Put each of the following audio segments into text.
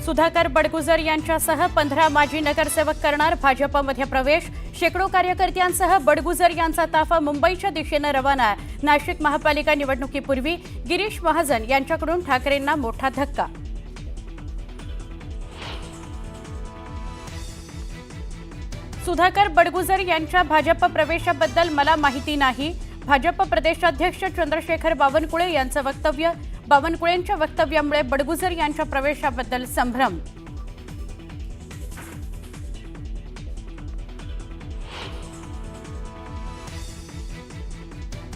सुधाकर बडगुजर यांच्यासह 15 माजी नगरसेवक करणार भाजपमध्ये प्रवेश। शेकडो कार्यकर्त्यांसह बडगुजर यांचा ताफा मुंबईच्या दिशेने रवाना। नाशिक महापालिका निवडणुकीपूर्वी गिरीश महाजन यांच्याकडून ठाकरेंना मोठा धक्का। सुधाकर बडगुजर यांच्या भाजप प्रवेशाबद्दल मला माहिती नाही। भाजप प्रदेशाध्यक्ष चंद्रशेखर बावनकुळे यांचं वक्तव्य। बावनकुळेंच्या वक्तव्यामुळे बडगुजर यांच्या प्रवेशाबद्दल संभ्रम।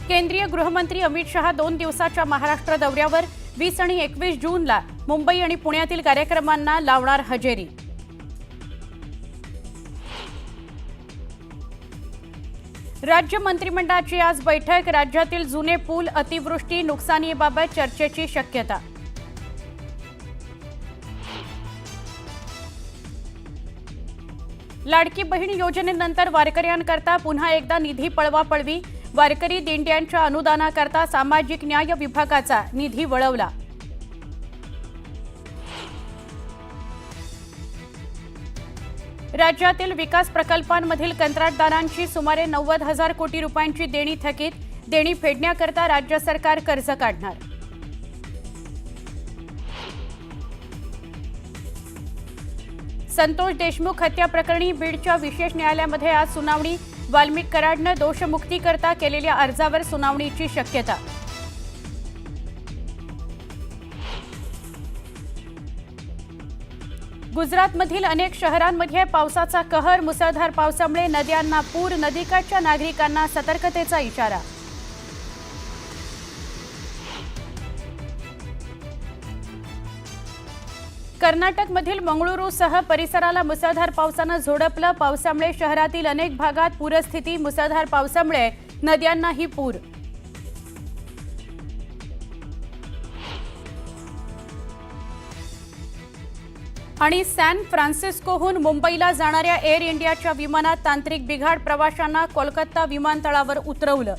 केंद्रीय गृहमंत्री अमित शहा 2 दिवसाच्या महाराष्ट्र दौऱ्यावर 20 आणि 21 जूनला मुंबई आणि पुण्यातील कार्यक्रमांना लावणार हजेरी। राज्य मंत्रिमंडळाची आज बैठक। राज्यातील जुने पूल अतिवृष्टी नुकसानीबाबत चर्चेची शक्यता। लाडकी बहीण योजनेनंतर वारकऱ्यांकरता पुन्हा एकदा निधी पळवापळवी। वारकरी दिंड्यांच्या अनुदानाकरता सामाजिक न्याय विभागाचा निधी वळवला। राज्यातील विकास प्रकल्पांमधील कंत्राटदारांची सुमारे 90,000 कोटी रुपयांची देणी थकीत। देणी फेडण्याकरता राज्य सरकार कर्ज काढणार। संतोष देशमुख हत्या प्रकरणी बीडच्या विशेष न्यायालयामध्ये आज सुनावणी। वाल्मिक कराडनं दोषमुक्तीकरता केलेल्या अर्जावर सुनावणीची शक्यता। गुजरातमधील अनेक शहरांमध्ये पावसाचा कहर। मुसळधार पावसामुळे नद्यांना पूर। नदीकाठच्या नागरिकांना सतर्कतेचा इशारा। कर्नाटकमधील मंगळुरूसह परिसराला मुसळधार पावसानं झोडपलं। पावसामुळे शहरातील अनेक भागात पूरस्थिती। मुसळधार पावसामुळे नद्यांनाही पूर। आणि सॅन फ्रान्सिस्कोहून मुंबईला जाणाऱ्या एअर इंडियाच्या विमानात तांत्रिक बिघाड। प्रवाशांना कोलकाता विमानतळावर उतरवलं।